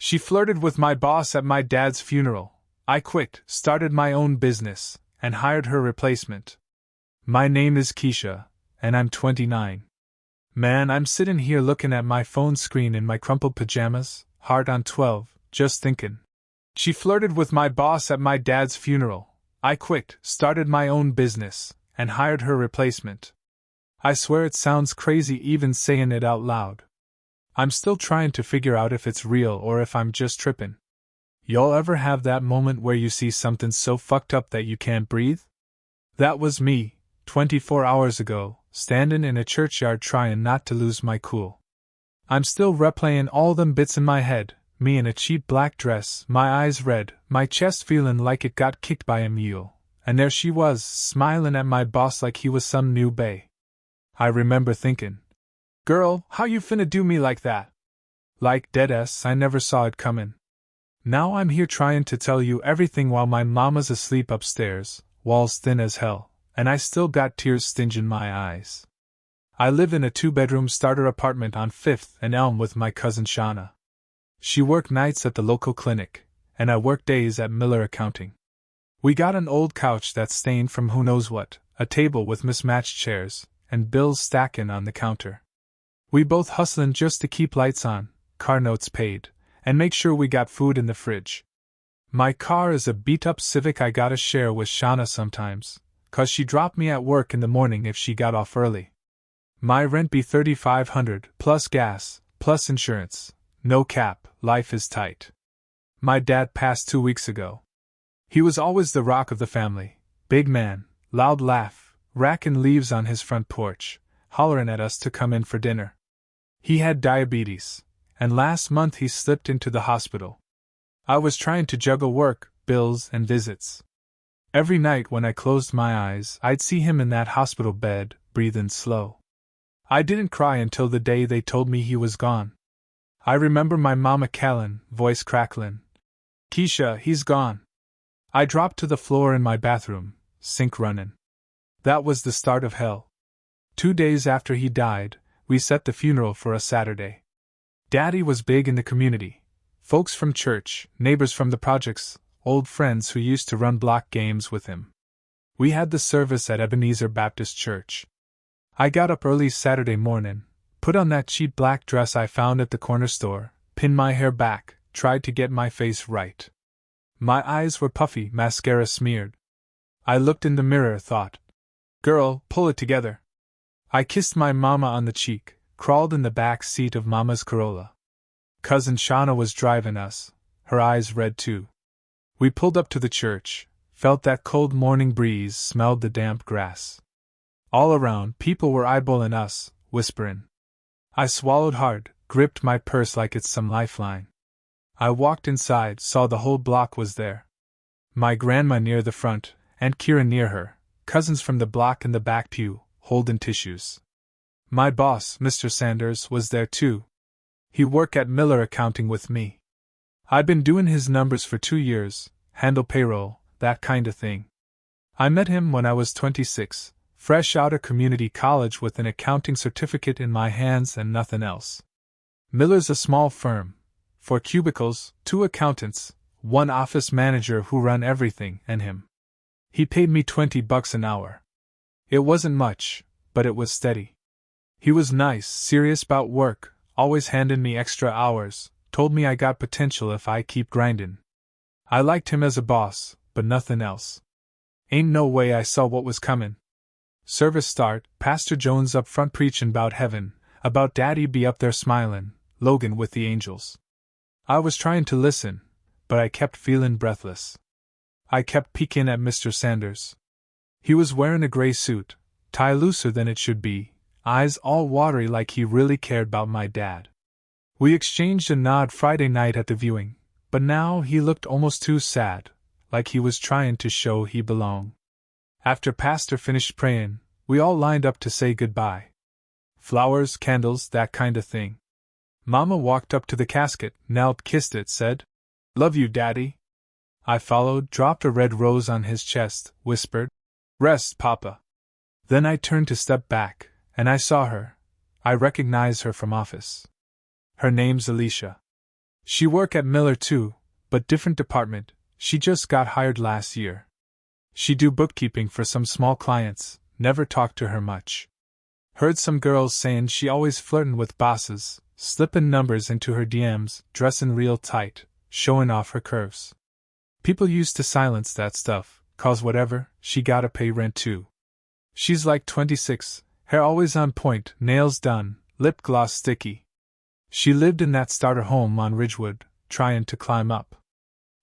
She flirted with my boss at my dad's funeral. I quit, started my own business, and hired her replacement. My name is Keisha, and I'm 29. Man, I'm sitting here looking at my phone screen in my crumpled pajamas, heart on 12, just thinking. She flirted with my boss at my dad's funeral. I quit, started my own business, and hired her replacement. I swear it sounds crazy even saying it out loud. I'm still trying to figure out if it's real or if I'm just tripping. Y'all ever have that moment where you see something so fucked up that you can't breathe? That was me, 24 hours ago, standing in a churchyard trying not to lose my cool. I'm still replaying all them bits in my head, me in a cheap black dress, my eyes red, my chest feeling like it got kicked by a mule, and there she was, smiling at my boss like he was some new bae. I remember thinking, girl, how you finna do me like that? Like deadass, I never saw it comin'. Now I'm here trying to tell you everything while my mama's asleep upstairs, walls thin as hell, and I still got tears stinging my eyes. I live in a 2-bedroom starter apartment on 5th and Elm with my cousin Shauna. She worked nights at the local clinic, and I work days at Miller Accounting. We got an old couch that's stained from who knows what, a table with mismatched chairs, and bills stacking on the counter. We both hustling just to keep lights on, car notes paid, and make sure we got food in the fridge. My car is a beat-up Civic I gotta share with Shauna sometimes, 'cause she dropped me at work in the morning if she got off early. My rent be $3,500, plus gas, plus insurance. No cap, life is tight. My dad passed 2 weeks ago. He was always the rock of the family, big man, loud laugh, racking leaves on his front porch, hollering at us to come in for dinner. He had diabetes, and last month he slipped into the hospital. I was trying to juggle work, bills, and visits. Every night when I closed my eyes, I'd see him in that hospital bed, breathing slow. I didn't cry until the day they told me he was gone. I remember my mama calling, voice crackling. Keisha, he's gone. I dropped to the floor in my bathroom, sink running. That was the start of hell. 2 days after he died, we set the funeral for a Saturday. Daddy was big in the community. Folks from church, neighbors from the projects, old friends who used to run block games with him. We had the service at Ebenezer Baptist Church. I got up early Saturday morning, put on that cheap black dress I found at the corner store, pinned my hair back, tried to get my face right. My eyes were puffy, mascara smeared. I looked in the mirror, thought, girl, pull it together. I kissed my mama on the cheek, crawled in the back seat of Mama's Corolla. Cousin Shauna was driving us, her eyes red too. We pulled up to the church, felt that cold morning breeze, smelled the damp grass. All around, people were eyeballing us, whispering. I swallowed hard, gripped my purse like it's some lifeline. I walked inside, saw the whole block was there. My grandma near the front, and Kira near her, cousins from the block in the back pew, holding tissues. My boss, Mr. Sanders, was there too. He worked at Miller Accounting with me. I'd been doing his numbers for 2 years, handle payroll, that kind of thing. I met him when I was 26, fresh out of community college with an accounting certificate in my hands and nothing else. Miller's a small firm. 4 cubicles, 2 accountants, 1 office manager who run everything, and him. He paid me $20 an hour. It wasn't much, but it was steady. He was nice, serious about work, always handing me extra hours, told me I got potential if I keep grinding. I liked him as a boss, but nothing else. Ain't no way I saw what was coming. Service start, Pastor Jones up front preachin' about heaven, about Daddy be up there smilin', Logan with the angels. I was trying to listen, but I kept feeling breathless. I kept peeking at Mr. Sanders. He was wearing a gray suit, tie looser than it should be, eyes all watery like he really cared about my dad. We exchanged a nod Friday night at the viewing, but now he looked almost too sad, like he was trying to show he belonged. After Pastor finished praying, we all lined up to say goodbye. Flowers, candles, that kind of thing. Mama walked up to the casket, knelt, kissed it, said, "Love you, Daddy." I followed, dropped a red rose on his chest, whispered, "Rest, Papa." Then I turned to step back, and I saw her. I recognized her from office. Her name's Alicia. She work at Miller too, but different department. She just got hired last year. She do bookkeeping for some small clients, never talk to her much. Heard some girls saying she always flirtin' with bosses, slippin' numbers into her DMs, dressin' real tight, showing off her curves. People used to silence that stuff, 'cause whatever, she gotta pay rent too. She's like 26, hair always on point, nails done, lip gloss sticky. She lived in that starter home on Ridgewood, tryin' to climb up.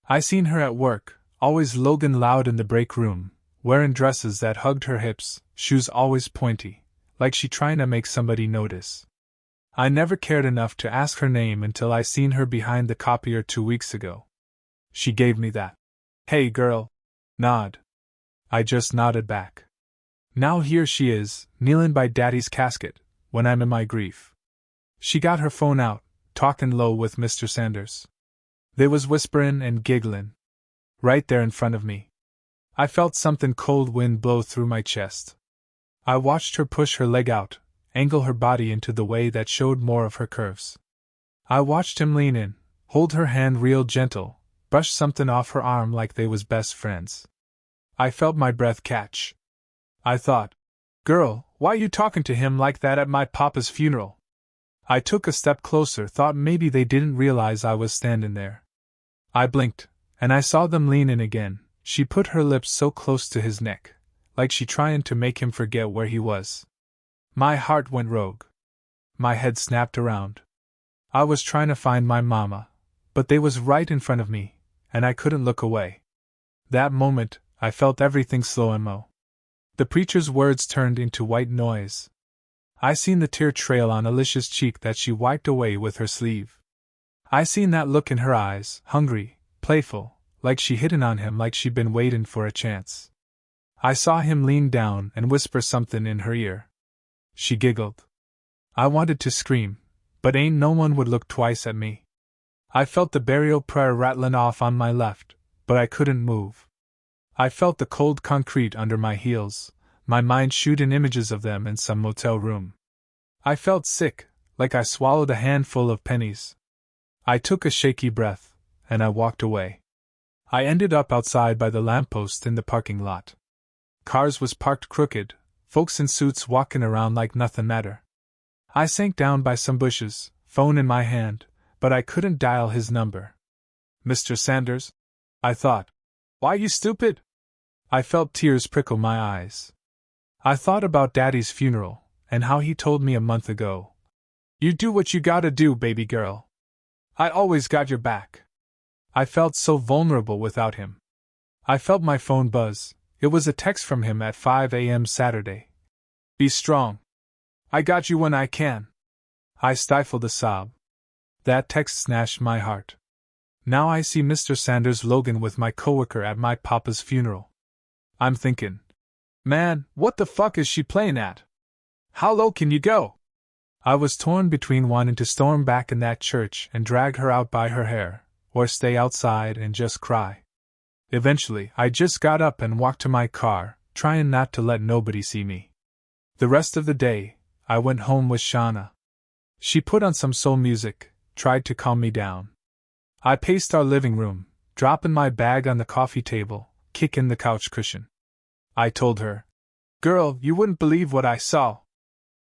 I seen her at work, always Logan loud in the break room, wearin' dresses that hugged her hips, shoes always pointy, like she tryin' to make somebody notice. I never cared enough to ask her name until I seen her behind the copier 2 weeks ago. She gave me that "Hey girl" nod. I just nodded back. Now here she is, kneelin' by Daddy's casket, when I'm in my grief. She got her phone out, talkin' low with Mr. Sanders. They was whisperin' and gigglin'. Right there in front of me. I felt something cold wind blow through my chest. I watched her push her leg out, angle her body into the way that showed more of her curves. I watched him lean in, hold her hand real gentle, brush something off her arm like they was best friends. I felt my breath catch. I thought, "Girl, why you talking to him like that at my papa's funeral?" I took a step closer, thought maybe they didn't realize I was standing there. I blinked, and I saw them lean in again. She put her lips so close to his neck, like she trying to make him forget where he was. My heart went rogue. My head snapped around. I was trying to find my mama, but they was right in front of me, and I couldn't look away. That moment, I felt everything slow-mo. The preacher's words turned into white noise. I seen the tear trail on Alicia's cheek that she wiped away with her sleeve. I seen that look in her eyes, hungry, playful, like she hitting on him like she'd been waiting for a chance. I saw him lean down and whisper something in her ear. She giggled. I wanted to scream, but ain't no one would look twice at me. I felt the burial prayer rattling off on my left, but I couldn't move. I felt the cold concrete under my heels, my mind shooting images of them in some motel room. I felt sick, like I swallowed a handful of pennies. I took a shaky breath, and I walked away. I ended up outside by the lamppost in the parking lot. Cars was parked crooked, folks in suits walking around like nothing matter. I sank down by some bushes, phone in my hand, but I couldn't dial his number. "Mr. Sanders?" I thought. "Why, you stupid?" I felt tears prickle my eyes. I thought about Daddy's funeral, and how he told me a month ago, "You do what you gotta do, baby girl. I always got your back." I felt so vulnerable without him. I felt my phone buzz. It was a text from him at 5 a.m. Saturday. "Be strong. I got you when I can." I stifled a sob. That text snatched my heart. Now I see Mr. Sanders Logan with my coworker at my papa's funeral. I'm thinking, man, what the fuck is she playing at? How low can you go? I was torn between wanting to storm back in that church and drag her out by her hair, or stay outside and just cry. Eventually, I just got up and walked to my car, trying not to let nobody see me. The rest of the day, I went home with Shauna. She put on some soul music, tried to calm me down. I paced our living room, dropping my bag on the coffee table, kicking the couch cushion. I told her, "Girl, you wouldn't believe what I saw."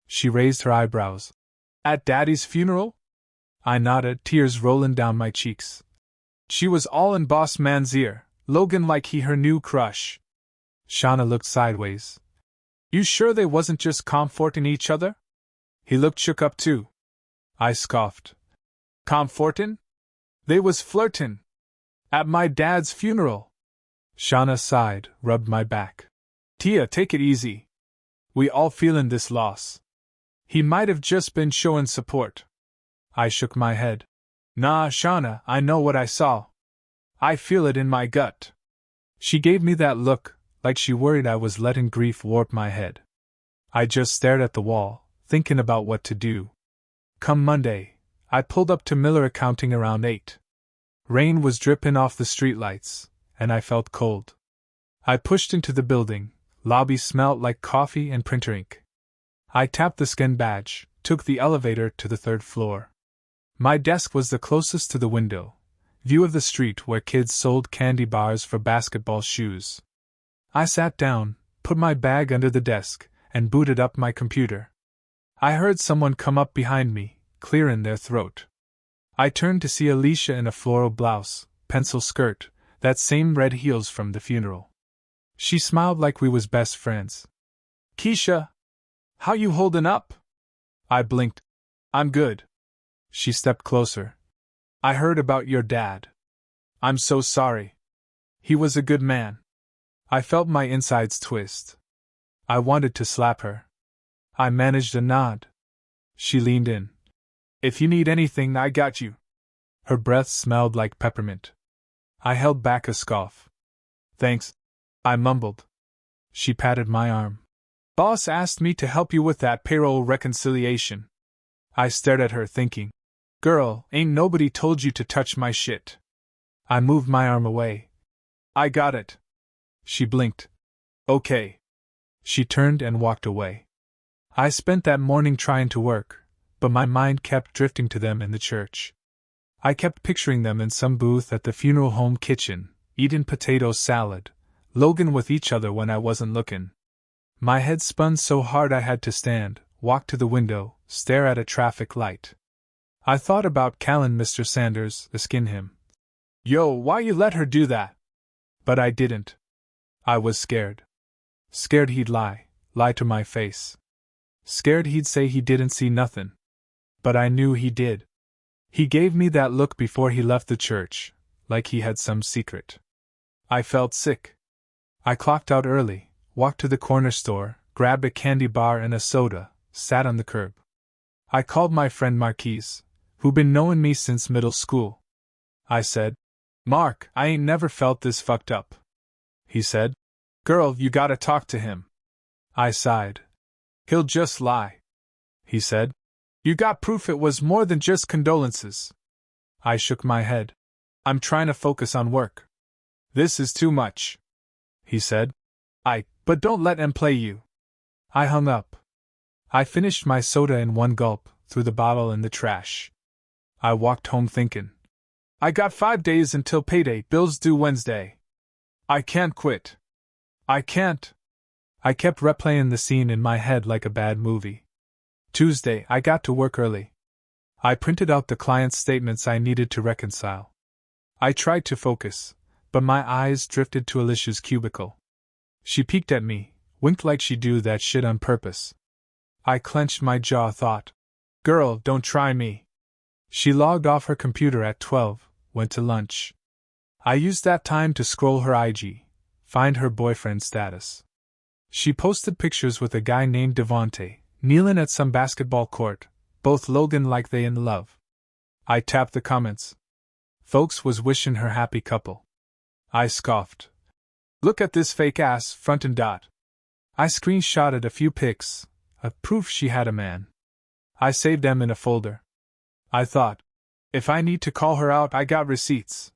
She raised her eyebrows. "At Daddy's funeral?" I nodded, tears rolling down my cheeks. "She was all in boss man's ear, Logan like he her new crush." Shauna looked sideways. "You sure they wasn't just comforting each other?" He looked shook up too. I scoffed. "Comfortin'? They was flirtin'. At my dad's funeral." Shauna sighed, rubbed my back. "Tia, take it easy. We all feelin' this loss. He might have just been showin' support." I shook my head. "Nah, Shauna, I know what I saw. I feel it in my gut." She gave me that look, like she worried I was letting grief warp my head. I just stared at the wall, thinking about what to do. Come Monday, I pulled up to Miller Accounting around 8. Rain was dripping off the streetlights, and I felt cold. I pushed into the building. Lobby smelled like coffee and printer ink. I tapped the skin badge, took the elevator to the 3rd floor. My desk was the closest to the window, view of the street where kids sold candy bars for basketball shoes. I sat down, put my bag under the desk, and booted up my computer. I heard someone come up behind me, clearing their throat. I turned to see Alicia in a floral blouse, pencil skirt, that same red heels from the funeral. She smiled like we was best friends. "Keisha, how you holdin' up?" I blinked. "I'm good." She stepped closer. "I heard about your dad. I'm so sorry. He was a good man." I felt my insides twist. I wanted to slap her. I managed a nod. She leaned in. "If you need anything, I got you." Her breath smelled like peppermint. I held back a scoff. "Thanks," I mumbled. She patted my arm. "Boss asked me to help you with that payroll reconciliation." I stared at her thinking, "Girl, ain't nobody told you to touch my shit." I moved my arm away. "I got it." She blinked. "Okay." She turned and walked away. I spent that morning trying to work, but my mind kept drifting to them in the church. I kept picturing them in some booth at the funeral home kitchen, eating potato salad, Logan with each other when I wasn't looking. My head spun so hard I had to stand, walk to the window, stare at a traffic light. I thought about Callan Mr. Sanders, skin him. "Yo, why you let her do that?" But I didn't. I was scared. Scared he'd lie to my face. Scared he'd say he didn't see nothin'. But I knew he did. He gave me that look before he left the church, like he had some secret. I felt sick. I clocked out early, walked to the corner store, grabbed a candy bar and a soda, sat on the curb. I called my friend Marquise, who'd been knowing me since middle school. I said, "Mark, I ain't never felt this fucked up." He said, "Girl, you gotta talk to him." I sighed. "He'll just lie." He said, "You got proof it was more than just condolences." I shook my head. "I'm trying to focus on work." "This is too much," he said. But don't let him play you." I hung up. I finished my soda in one gulp, threw the bottle in the trash. I walked home thinking, I got 5 days until payday, bills due Wednesday. I can't quit. I can't. I kept replaying the scene in my head like a bad movie. Tuesday, I got to work early. I printed out the client's statements I needed to reconcile. I tried to focus, but my eyes drifted to Alicia's cubicle. She peeked at me, winked like she'd do that shit on purpose. I clenched my jaw, thought, "Girl, don't try me." She logged off her computer at 12, went to lunch. I used that time to scroll her IG, find her boyfriend's status. She posted pictures with a guy named Devonte, kneeling at some basketball court, both Logan like they in love. I tapped the comments. Folks was wishing her happy couple. I scoffed. Look at this fake-ass front and dot. I screenshotted a few pics, a proof she had a man. I saved them in a folder. I thought, if I need to call her out, I got receipts.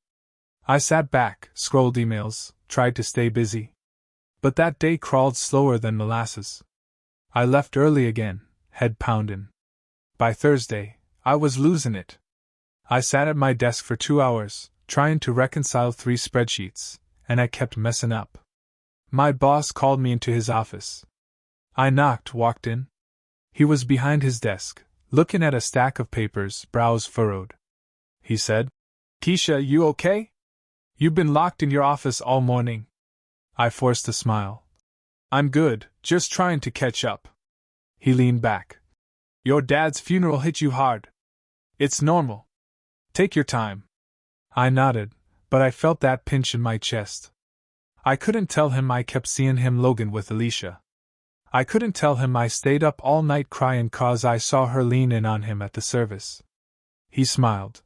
I sat back, scrolled emails, tried to stay busy. But that day crawled slower than molasses. I left early again, head pounding. By Thursday, I was losing it. I sat at my desk for 2 hours, trying to reconcile 3 spreadsheets, and I kept messing up. My boss called me into his office. I knocked, walked in. He was behind his desk, looking at a stack of papers, brows furrowed. He said, "Keisha, you okay? You've been locked in your office all morning." I forced a smile. "I'm good, just trying to catch up." He leaned back. "Your dad's funeral hit you hard. It's normal. Take your time." I nodded, but I felt that pinch in my chest. I couldn't tell him I kept seeing him Logan with Alicia. I couldn't tell him I stayed up all night crying 'cause I saw her lean in on him at the service. He smiled.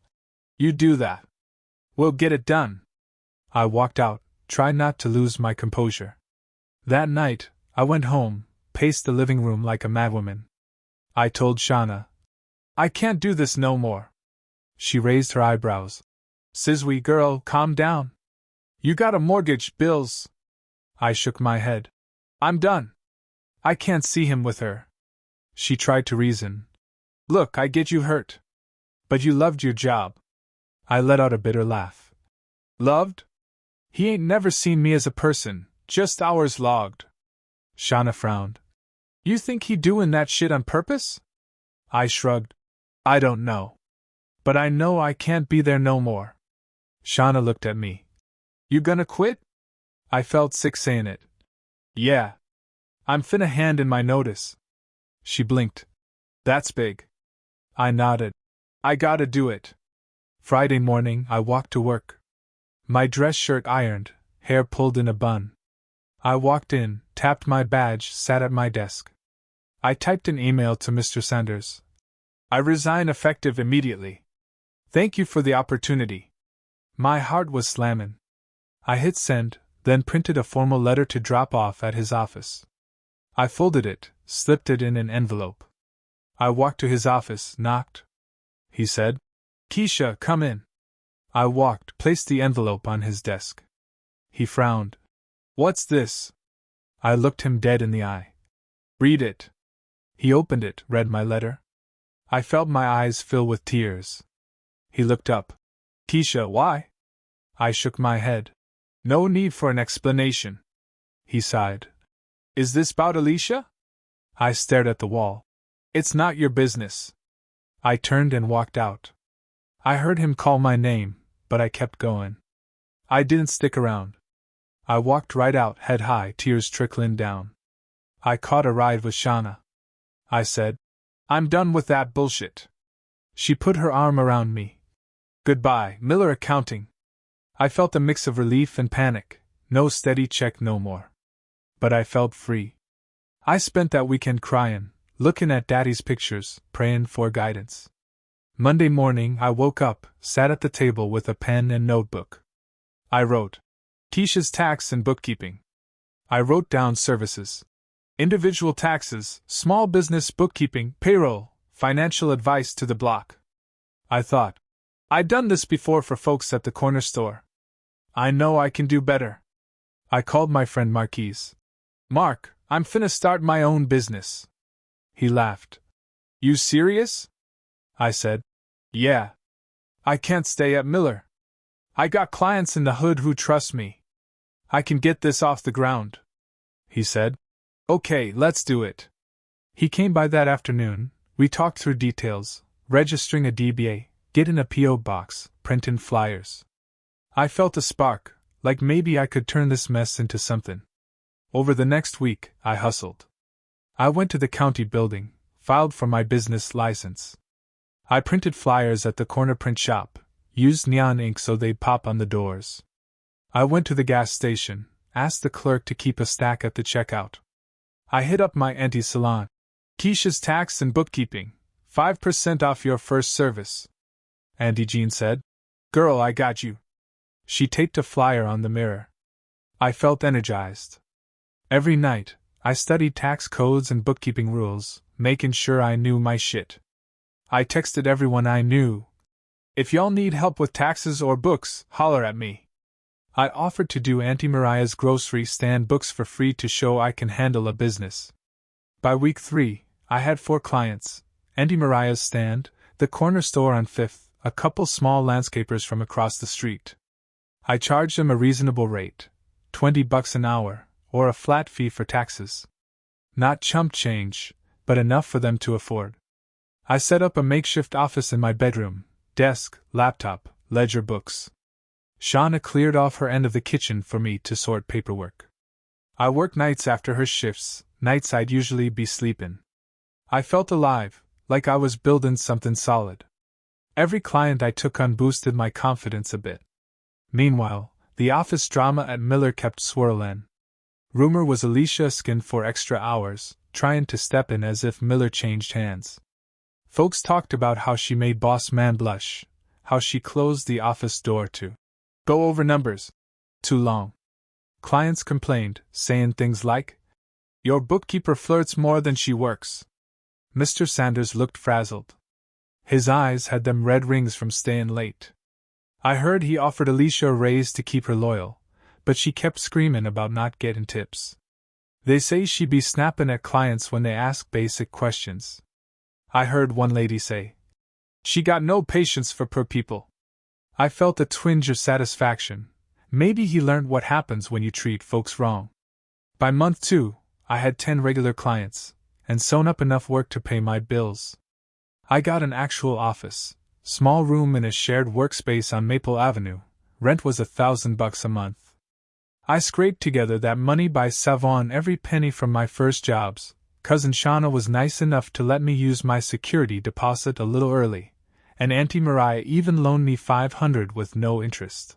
"You do that. We'll get it done." I walked out, tried not to lose my composure. That night, I went home, paced the living room like a madwoman. I told Shauna, "I can't do this no more." She raised her eyebrows. "Sizwy girl, calm down. You got a mortgage, bills." I shook my head. "I'm done. I can't see him with her." She tried to reason. "Look, I get you hurt. But you loved your job. I let out a bitter laugh. Loved? He ain't never seen me as a person, just hours logged. Shauna frowned. You think he doing that shit on purpose? I shrugged. I don't know. But I know I can't be there no more. Shauna looked at me. You gonna quit? I felt sick saying it. Yeah. I'm finna hand in my notice. She blinked. That's big. I nodded. I gotta do it. Friday morning, I walked to work. My dress shirt ironed, hair pulled in a bun. I walked in, tapped my badge, sat at my desk. I typed an email to Mr. Sanders. I resign effective immediately. Thank you for the opportunity. My heart was slamming. I hit send, then printed a formal letter to drop off at his office. I folded it, slipped it in an envelope. I walked to his office, knocked. He said, Keisha, come in. I walked, placed the envelope on his desk. He frowned. What's this? I looked him dead in the eye. Read it. He opened it, read my letter. I felt my eyes fill with tears. He looked up. Keisha, why? I shook my head. No need for an explanation. He sighed. Is this about Alicia? I stared at the wall. It's not your business. I turned and walked out. I heard him call my name, but I kept going. I didn't stick around. I walked right out, head high, tears trickling down. I caught a ride with Shauna. I said, I'm done with that bullshit. She put her arm around me. Goodbye, Miller Accounting. I felt a mix of relief and panic, no steady check no more. But I felt free. I spent that weekend crying, looking at Daddy's pictures, praying for guidance. Monday morning I woke up, sat at the table with a pen and notebook. I wrote, Keisha's tax and bookkeeping. I wrote down services. Individual taxes, small business bookkeeping, payroll, financial advice to the block. I thought, I'd done this before for folks at the corner store. I know I can do better. I called my friend Marquise. Mark, I'm finna start my own business. He laughed. You serious? I said. Yeah. I can't stay at Miller. I got clients in the hood who trust me. I can get this off the ground. He said. Okay, let's do it. He came by that afternoon, we talked through details, registering a DBA, getting a P.O. box, printing flyers. I felt a spark, like maybe I could turn this mess into something. Over the next week, I hustled. I went to the county building, filed for my business license. I printed flyers at the corner print shop, used neon ink so they'd pop on the doors. I went to the gas station, asked the clerk to keep a stack at the checkout. I hit up my auntie's salon. Keisha's tax and bookkeeping, 5% off your first service. Auntie Jean said, Girl, I got you. She taped a flyer on the mirror. I felt energized. Every night, I studied tax codes and bookkeeping rules, making sure I knew my shit. I texted everyone I knew. If y'all need help with taxes or books, holler at me. I offered to do Auntie Mariah's grocery stand books for free to show I can handle a business. By week 3, I had 4 clients, Auntie Mariah's stand, the corner store on 5th, a couple small landscapers from across the street. I charged them a reasonable rate, $20 an hour, or a flat fee for taxes. Not chump change, but enough for them to afford. I set up a makeshift office in my bedroom, desk, laptop, ledger books. Shauna cleared off her end of the kitchen for me to sort paperwork. I worked nights after her shifts, nights I'd usually be sleeping. I felt alive, like I was building something solid. Every client I took on boosted my confidence a bit. Meanwhile, the office drama at Miller kept swirling. Rumor was Alicia skinned for extra hours, trying to step in as if Miller changed hands. Folks talked about how she made boss man blush, how she closed the office door to go over numbers too long. Clients complained, saying things like, Your bookkeeper flirts more than she works. Mr. Sanders looked frazzled. His eyes had them red rings from staying late. I heard he offered Alicia a raise to keep her loyal, but she kept screaming about not getting tips. They say she be snapping at clients when they ask basic questions. I heard one lady say, She got no patience for poor people. I felt a twinge of satisfaction. Maybe he learned what happens when you treat folks wrong. By month 2, I had 10 regular clients, and sewn up enough work to pay my bills. I got an actual office, small room in a shared workspace on Maple Avenue. Rent was $1,000 a month. I scraped together that money by saving every penny from my first jobs. Cousin Shauna was nice enough to let me use my security deposit a little early, and Auntie Mariah even loaned me $500 with no interest.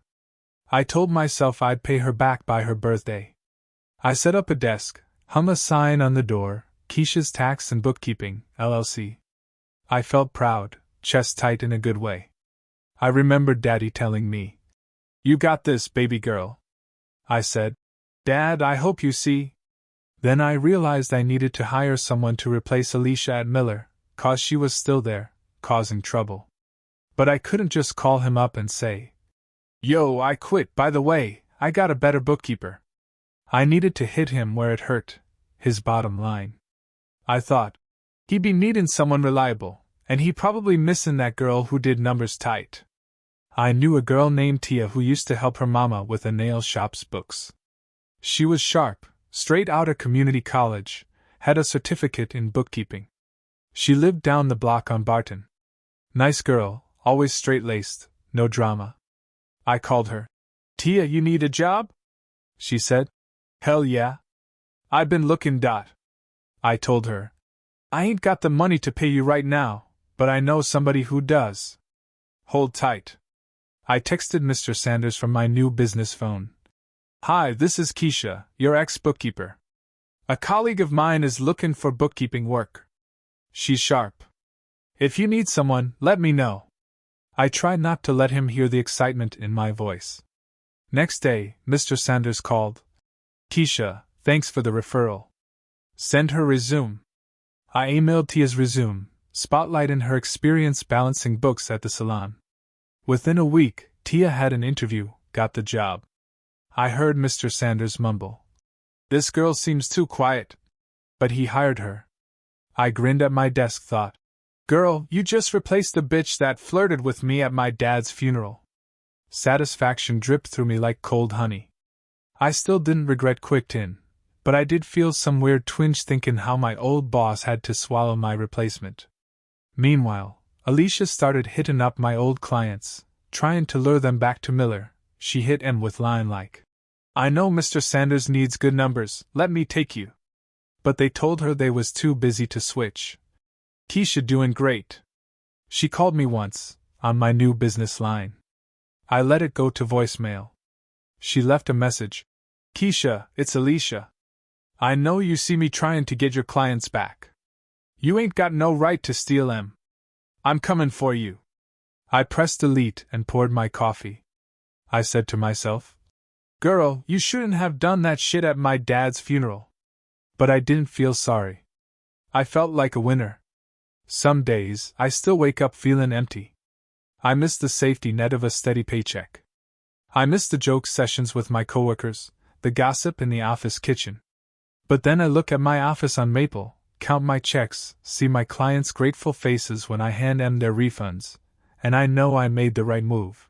I told myself I'd pay her back by her birthday. I set up a desk, hung a sign on the door, Keisha's Tax and Bookkeeping, LLC. I felt proud, chest tight in a good way. I remembered Daddy telling me, "You got this, baby girl." I said, "Dad, I hope you see." Then I realized I needed to hire someone to replace Alicia at Miller, 'cause she was still there, causing trouble. But I couldn't just call him up and say, "Yo, I quit, by the way, I got a better bookkeeper." I needed to hit him where it hurt, his bottom line. I thought, he'd be needing someone reliable, and he probably missing that girl who did numbers tight. I knew a girl named Tia who used to help her mama with a nail shop's books. She was sharp, straight out of community college, had a certificate in bookkeeping. She lived down the block on Barton. Nice girl, always straight-laced, no drama. I called her. "Tia, you need a job?" She said. "Hell yeah. I've been looking. I told her, "I ain't got the money to pay you right now, but I know somebody who does. Hold tight." I texted Mr. Sanders from my new business phone. "Hi, this is Keisha, your ex-bookkeeper. A colleague of mine is looking for bookkeeping work. She's sharp. If you need someone, let me know." I tried not to let him hear the excitement in my voice. Next day, Mr. Sanders called. "Keisha, thanks for the referral. Send her resume." I emailed Tia's resume, spotlighting her experience balancing books at the salon. Within a week, Tia had an interview, got the job. I heard Mr. Sanders mumble, "This girl seems too quiet." But he hired her. I grinned at my desk, thought, "Girl, you just replaced the bitch that flirted with me at my dad's funeral." Satisfaction dripped through me like cold honey. I still didn't regret quitting, but I did feel some weird twinge thinking how my old boss had to swallow my replacement. Meanwhile, Alicia started hitting up my old clients, trying to lure them back to Miller. She hit em with line like, "I know Mr. Sanders needs good numbers, let me take you." But they told her they was too busy to switch. "Keisha doing great." She called me once, on my new business line. I let it go to voicemail. She left a message. "Keisha, it's Alicia. I know you see me trying to get your clients back. You ain't got no right to steal 'em. I'm coming for you." I pressed delete and poured my coffee. I said to myself, "Girl, you shouldn't have done that shit at my dad's funeral." But I didn't feel sorry. I felt like a winner. Some days, I still wake up feeling empty. I miss the safety net of a steady paycheck. I miss the joke sessions with my coworkers, the gossip in the office kitchen. But then I look at my office on Maple, count my checks, see my clients' grateful faces when I hand them their refunds, and I know I made the right move.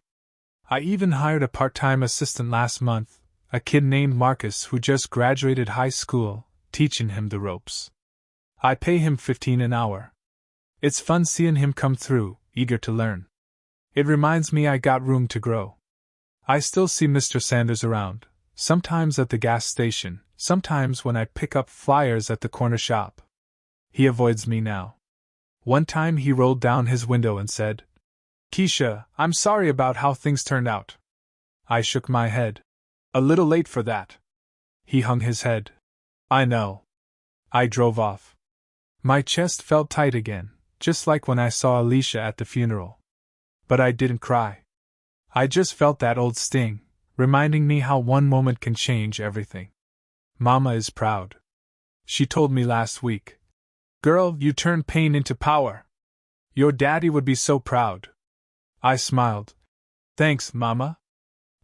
I even hired a part-time assistant last month, a kid named Marcus who just graduated high school, teaching him the ropes. I pay him $15 an hour. It's fun seeing him come through, eager to learn. It reminds me I got room to grow. I still see Mr. Sanders around, sometimes at the gas station, sometimes when I pick up flyers at the corner shop. He avoids me now. One time he rolled down his window and said, "Keisha, I'm sorry about how things turned out." I shook my head. "A little late for that." He hung his head. "I know." I drove off. My chest felt tight again, just like when I saw Alicia at the funeral. But I didn't cry. I just felt that old sting, reminding me how one moment can change everything. Mama is proud. She told me last week, "Girl, you turned pain into power. Your daddy would be so proud." I smiled. "Thanks, Mama."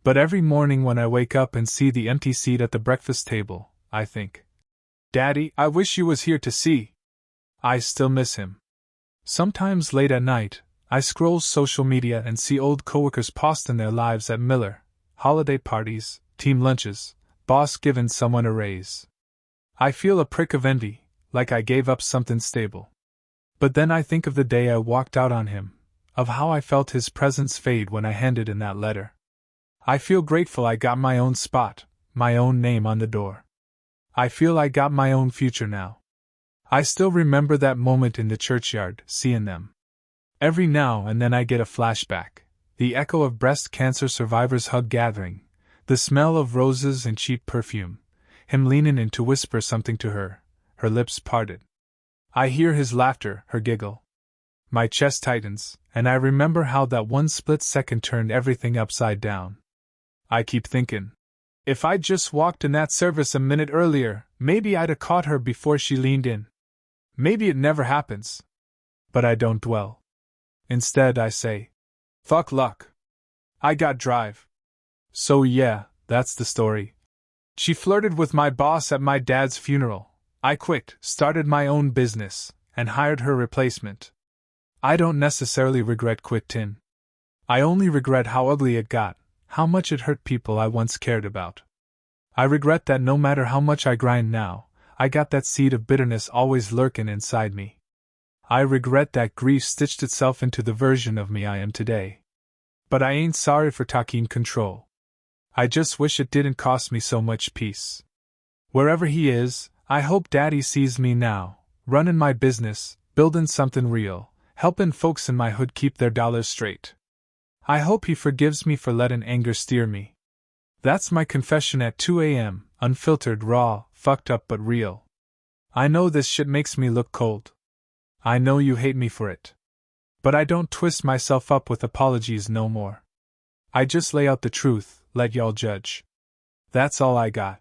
But every morning when I wake up and see the empty seat at the breakfast table, I think, "Daddy, I wish you was here to see." I still miss him. Sometimes late at night, I scroll social media and see old coworkers posting their lives at Miller, holiday parties, team lunches, boss giving someone a raise. I feel a prick of envy, like I gave up something stable. But then I think of the day I walked out on him, of how I felt his presence fade when I handed in that letter. I feel grateful I got my own spot, my own name on the door. I feel I got my own future now. I still remember that moment in the churchyard, seeing them. Every now and then I get a flashback, the echo of breast cancer survivors' hug gathering, the smell of roses and cheap perfume, him leaning in to whisper something to her, her lips parted. I hear his laughter, her giggle. My chest tightens, and I remember how that one split second turned everything upside down. I keep thinking, if I'd just walked in that service a minute earlier, maybe I'd have caught her before she leaned in. Maybe it never happens. But I don't dwell. Instead, I say, fuck luck. I got drive. So yeah, that's the story. She flirted with my boss at my dad's funeral. I quit, started my own business, and hired her replacement. I don't necessarily regret quitting. I only regret how ugly it got, how much it hurt people I once cared about. I regret that no matter how much I grind now, I got that seed of bitterness always lurking inside me. I regret that grief stitched itself into the version of me I am today. But I ain't sorry for taking control. I just wish it didn't cost me so much peace. Wherever he is, I hope Daddy sees me now, running my business, building something real, helping folks in my hood keep their dollars straight. I hope he forgives me for letting anger steer me. That's my confession at 2 a.m., unfiltered, raw, fucked up but real. I know this shit makes me look cold. I know you hate me for it. But I don't twist myself up with apologies no more. I just lay out the truth, let y'all judge. That's all I got.